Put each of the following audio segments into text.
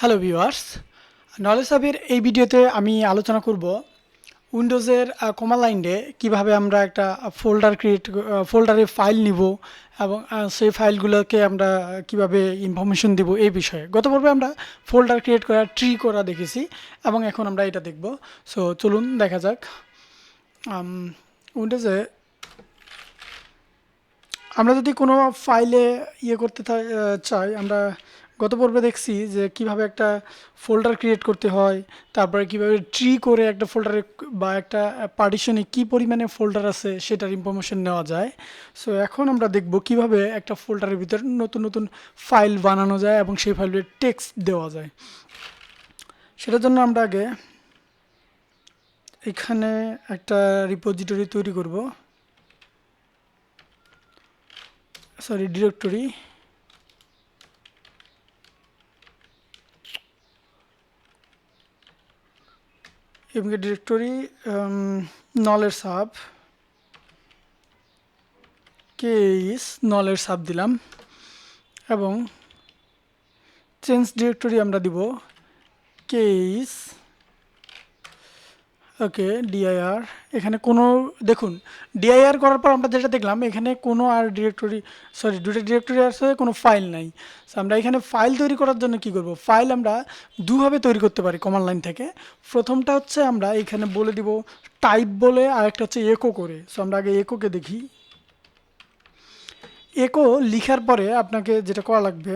Hello viewers, knowledge হাবের এই ভিডিওতে আমি আলোচনা করব উইন্ডোজের কমান্ড লাইনে কিভাবে আমরা একটা ফোল্ডারে ফাইল নিব এবং সেই ফাইলগুলোকে আমরা কিভাবে ইনফরমেশন দিব এই বিষয়ে। গত পর্বে আমরা ফোল্ডার ক্রিয়েট করা, ট্রি করা দেখেছি এবং এখন আমরা এটা দেখব। সো চলুন দেখা যাক। উইন্ডোজে আমরা যদি কোনো ফাইলে করতে চাই, আমরা গত পর্বে দেখছি যে কিভাবে একটা ফোল্ডার ক্রিয়েট করতে হয়, তারপরে কিভাবে ট্রি করে একটা ফোল্ডারে বা একটা পার্টিশনে কি পরিমাণে ফোল্ডার আছে সেটার ইনফরমেশন নেওয়া যায়। সো এখন আমরা দেখব কিভাবে একটা ফোল্ডারের ভিতরে নতুন নতুন ফাইল বানানো যায় এবং সেই ফাইলের টেক্সট দেওয়া যায়। সেটার জন্য আমরা আগে এখানে একটা রিপোজিটরি তৈরি করব, ডিরেক্টরি। এবং directory knowledge hub case knowledge hub দিলাম এবং চেঞ্জ ডিরেক্টরি আমরা দিব কেস ওকে ডিআইআর। এখানে কোনো দেখুন ডিআইআর করার পর আমরা যেটা দেখলাম এখানে কোনো আর দুটো ডিরেক্টরি আছে, কোনো ফাইল নাই। সো আমরা এখানে ফাইল তৈরি করার জন্য কি করব, ফাইল আমরা দুভাবে তৈরি করতে পারি কমান্ড লাইন থেকে। প্রথমটা হচ্ছে আমরা এখানে বলে দিব টাইপ বলে, আর একটা হচ্ছে একো করে। সো আমরা আগে একোকে দেখি। একো লিখার পরে আপনাকে যেটা করা লাগবে,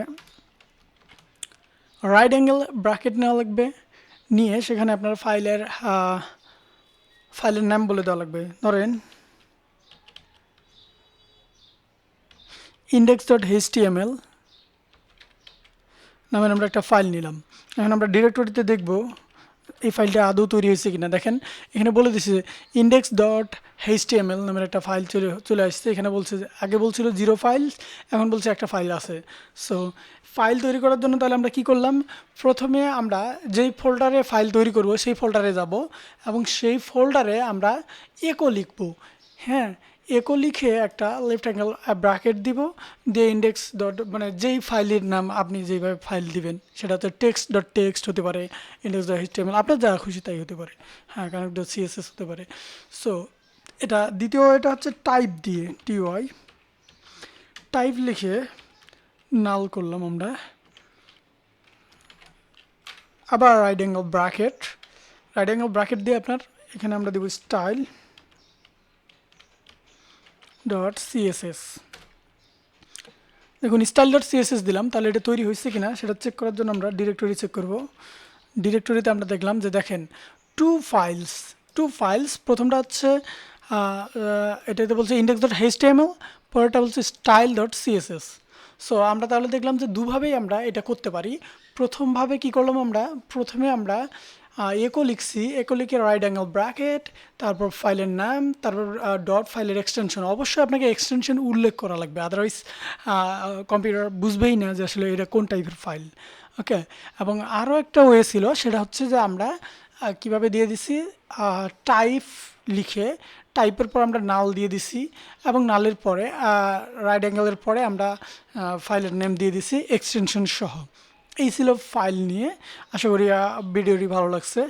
রাইট অ্যাঙ্গেল ব্র্যাকেট নেওয়া লাগবে, নিয়ে সেখানে আপনার ফাইলের নাম বলে দেওয়া লাগবে। ধরেন index.html নামের আমরা একটা ফাইল নিলাম। এখন আমরা ডিরেক্টরিতে দেখব এই ফাইলটা আদৌ তৈরি হয়েছে কিনা। দেখেন এখানে বলে দিচ্ছে index.html নামের একটা ফাইল চলে আসছে। এখানে বলছে যে আগে বলছিল 0 ফাইল, এখন বলছে একটা ফাইল আছে। সো ফাইল তৈরি করার জন্য তাহলে আমরা কি করলাম, প্রথমে আমরা যেই ফোল্ডারে ফাইল তৈরি করব সেই ফোল্ডারে যাব এবং সেই ফোল্ডারে আমরা একো লিখব। হ্যাঁ, একো লিখে একটা লেফট অ্যাঙ্গেল ব্র্যাকেট দিব, দিয়ে ইন্ডেক্স ডট মানে যেই ফাইলের নাম আপনি যেইভাবে ফাইল দিবেন সেটা হচ্ছে টেক্সট হতে পারে, index.html আপনার যা খুশি তাই হতে পারে, হ্যাঁ connect.css হতে পারে। সো এটা দ্বিতীয়, এটা হচ্ছে টাইপ দিয়ে টাইপ লিখে নাল করলাম আমরা। আবার রাইট অ্যাঙ্গেল ব্র্যাকেট দিয়ে আপনার এখানে আমরা দেব স্টাইল ডট সিএসএস। দেখুন স্টাইল ডট সিএসএস দিলাম, তাহলে এটা তৈরি হয়েছে কিনা সেটা চেক করার জন্য আমরা ডিরেক্টরি চেক করব। ডিরেক্টরিতে আমরা দেখলাম যে দেখেন টু ফাইলস। প্রথমটা হচ্ছে এটাতে বলছে index.html, পরেরটা বলছে স্টাইল ডট সিএসএস। সো আমরা তাহলে দেখলাম যে দুভাবেই আমরা এটা করতে পারি। প্রথমভাবে কি করলাম, আমরা প্রথমে আমরা একো লিখছি, একো লিখে রাইট অ্যাঙ্গেল ব্র্যাকেট, তারপর ফাইলের নাম, তারপর ডট ফাইলের এক্সটেনশন। অবশ্যই আপনাকে এক্সটেনশন উল্লেখ করা লাগবে, আদারওয়াইজ কম্পিউটার বুঝবেই না যে আসলে এটা কোন টাইপের ফাইল। ওকে, এবং আরও একটা ওয়ে ছিল, সেটা হচ্ছে যে আমরা কিভাবে দিয়ে দিছি, টাইপ লিখে টাইপের পর আমরা নাল দিয়ে দিছি এবং নালের পরে রাইট অ্যাঙ্গেলের পরে আমরা ফাইলের নেম দিয়ে দিছি এক্সটেনশন সহ। এই ছিল ফাইল নিয়ে। আশা করি ভিডিওটি ভালো লাগছে।